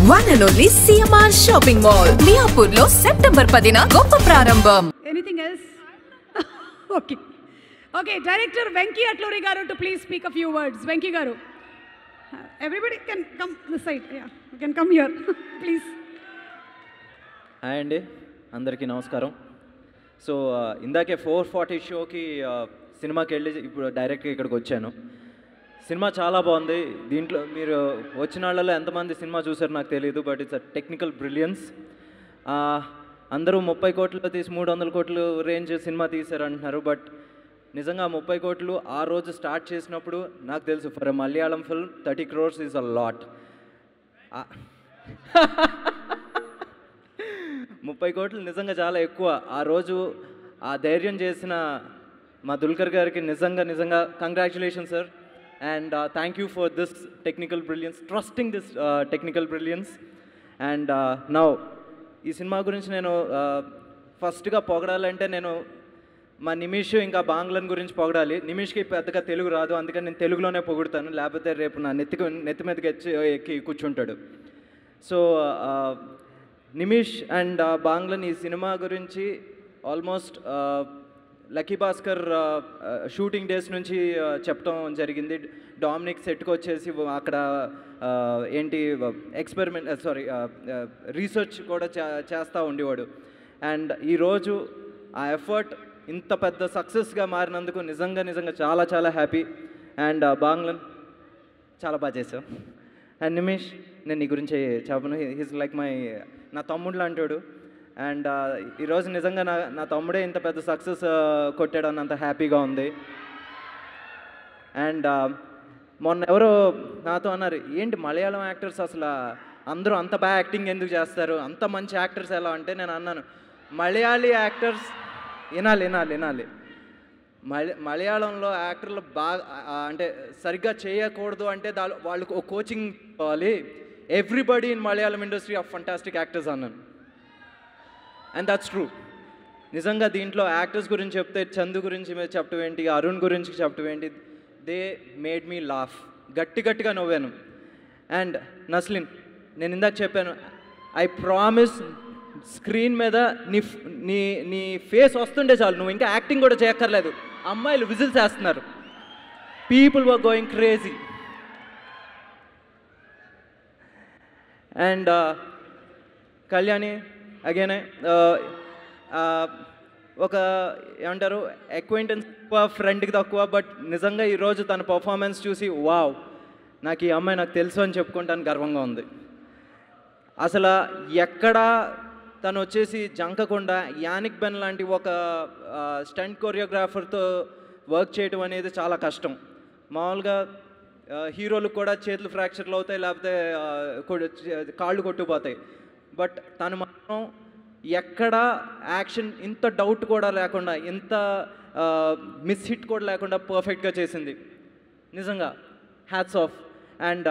One and only CMR Shopping Mall, Miapur lo September 10 గొప్ప ప్రారంభం. Anything else? Okay. Okay, Director Venki Atluri garu to please speak a few words. Venki garu. Everybody can come this side. Yeah, you can come here. Please. Hi andi, andariki namaskaram. So indake 440 show ki సినిమాకి వెళ్ళి ఇప్పుడు డైరెక్ట్గా ఇక్కడికి వచ్చాను. Cinema చాలా బాగుంది. దీంట్లో మీరు వచ్చిన వాళ్ళలో ఎంతమంది సినిమా చూసారో నాకు తెలియదు, but it's a technical brilliance. అందరూ 30 కోట్లు తీసి 300 కోట్లు రేంజ్ సినిమా తీశారంటున్నారు, బట్ నిజంగా 30 కోట్లు ఆ రోజు స్టార్ట్ చేసినప్పుడు నాకు తెలుసు for a Malayalam film 30 crores is a lot. 30 కోట్లు నిజంగా చాలా ఎక్కువ. ఆ రోజు ఆ ధైర్యం చేసిన మా దుల్కర్ గారికి నిజంగా congratulation sir, and thank you for this technical brilliance, trusting this technical brilliance. And now ఈ సినిమా గురించి నేను ఫస్ట్గా పొగడాలంటే నేను మా నిమిష్ ఇంకా బాంగ్లన్ గురించి పొగడాలి. నిమిష్కి పెద్దగా తెలుగు రాదు, అందుకని నేను తెలుగులోనే పొగుడతాను, లేకపోతే రేపు నా నెత్తి మీదకి ఎక్కి కూర్చుంటాడు. సో నిమిష్ అండ్ బాంగ్లన్ ఈ సినిమా గురించి almost lucky Bhaskar shooting days నుంచి చెప్పడం జరిగింది. డామినిక్ సెట్కి వచ్చేసి అక్కడ ఏంటి రీసెర్చ్ కూడా చేస్తూ ఉండేవాడు. అండ్ ఈరోజు ఆ ఎఫర్ట్ ఇంత పెద్ద సక్సెస్గా మారినందుకు నిజంగా చాలా హ్యాపీ. అండ్ బాంగ్లన్ చాలా బాగా చేసావు. అండ్ నిమిష్, నేను నీ గురించి చెప్పను, హీస్ లైక్ నా తమ్ముడు లాంటాడు. అండ్ ఈరోజు నిజంగా నా తమ్ముడే ఇంత పెద్ద సక్సెస్ కొట్టాడు అన్నంత హ్యాపీగా ఉంది. అండ్ మొన్న ఎవరో నాతో అన్నారు, ఏంటి మలయాళం యాక్టర్స్ అసలు అందరూ అంత బాగా యాక్టింగ్ ఎందుకు చేస్తారు, అంత మంచి యాక్టర్స్ ఎలా అంటే, నేను అన్నాను మలయాళీ యాక్టర్స్ వినాలి. మలయాళంలో యాక్టర్లు బాగా అంటే సరిగ్గా చేయకూడదు అంటే వాళ్ళకు ఒక కోచింగ్ కావాలి. Everybody in Malayalam industry of fantastic actors అన్నాను. And that's true. నిజంగా దీంట్లో యాక్టర్స్ గురించి చెప్తే చందు గురించి చెప్పడం ఏంటి, అరుణ్ గురించి చెప్పడం ఏంటి, దే మేడ్ మీ లాఫ్. గట్టిగా నవ్వాను. అండ్ నస్లిన్, నేను ఇందాక చెప్పాను, ఐ ప్రామిస్ స్క్రీన్ మీద నీ ఫేస్ వస్తుండే చాలు, నువ్వు ఇంకా యాక్టింగ్ కూడా చేయక్కర్లేదు. అమ్మాయిలు విజిల్స్ వేస్తున్నారు. People were going crazy. And Kalyani again ఒక ఏమంటారు అక్వైంటెన్స్ ఎక్కువ, ఫ్రెండ్కి తక్కువ, బట్ నిజంగా ఈరోజు తన పర్ఫార్మెన్స్ చూసి వావ్, నాకు ఈ అమ్మాయి నాకు తెలుసు అని చెప్పుకుంటాను గర్వంగా ఉంది. అసలు ఎక్కడా తను వచ్చేసి జంకకుండా యానిక్ బెన్ లాంటి ఒక స్టంట్ కొరియోగ్రాఫర్తో వర్క్ చేయడం అనేది చాలా కష్టం. మామూలుగా హీరోలకు కూడా చేతులు ఫ్రాక్చర్లు అవుతాయి, లేకపోతే కాళ్ళు కొట్టుకుపోతాయి, బట్ తను మాత్రం ఎక్కడ యాక్షన్ ఇంత డౌట్ కూడా లేకుండా, ఇంత మిస్ హిట్ కూడా లేకుండా పర్ఫెక్ట్గా చేసింది. నిజంగా hats off. And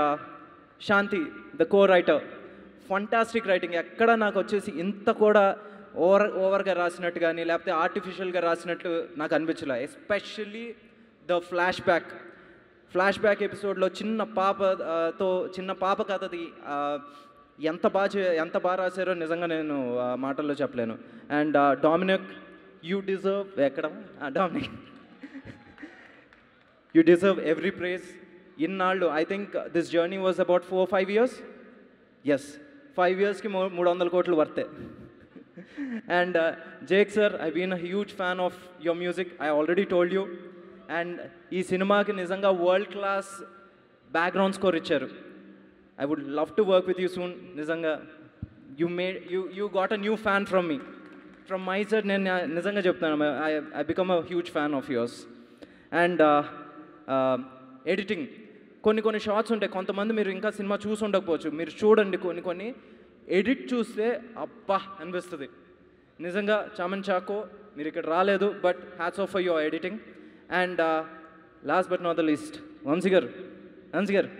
Shanti the co writer, fantastic writing. ఎక్కడ నాకు వచ్చేసి ఇంత కూడా ఓవర్గా రాసినట్టు కానీ లేకపోతే ఆర్టిఫిషియల్గా రాసినట్టు నాకు అనిపించలే. ఎస్పెషల్లీ ద ఫ్లాష్ బ్యాక్ ఎపిసోడ్లో చిన్న పాప కథది ఎంత బాగా రాశారో నిజంగా నేను మాటల్లో చెప్పలేను. And Dominic, you deserve Dominic you deserve every prize. ఇన్నాళ్ళు I think this journey was about 4-5 years. Yes, 5 yearsకి 300 కోట్లు వర్తే. And Jake sir, I been a huge fan of your music, I already told you. And ఈ సినిమాకి నిజంగా world class background score ఇచ్చారు. I would love to work with you soon. Nizanga, you got a new fan from me. From my side, nizanga cheptanu, I become a huge fan of yours. And editing, కొన్ని shorts ఉంటాయి, కొంతమంది మీరు ఇంకా cinema చూసి ఉండకపోవచ్చు, మీరు చూడండి. కొన్ని ఎడిట్ చూస్తే అబ్బా అనిపిస్తుంది. నిజంగా చామన్ చాకో, మీరు ఇక్కడ రాలేదు, but hats off for your editing. And last but not the least, Vamshi గారు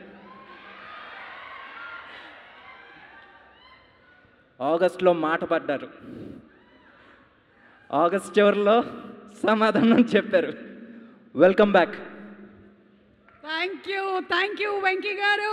ఆగస్ట్లో మాట పడ్డారు, ఆగస్ట్ చివరిలో సమాధానం చెప్పారు. Welcome back. Thank you Venky గారు.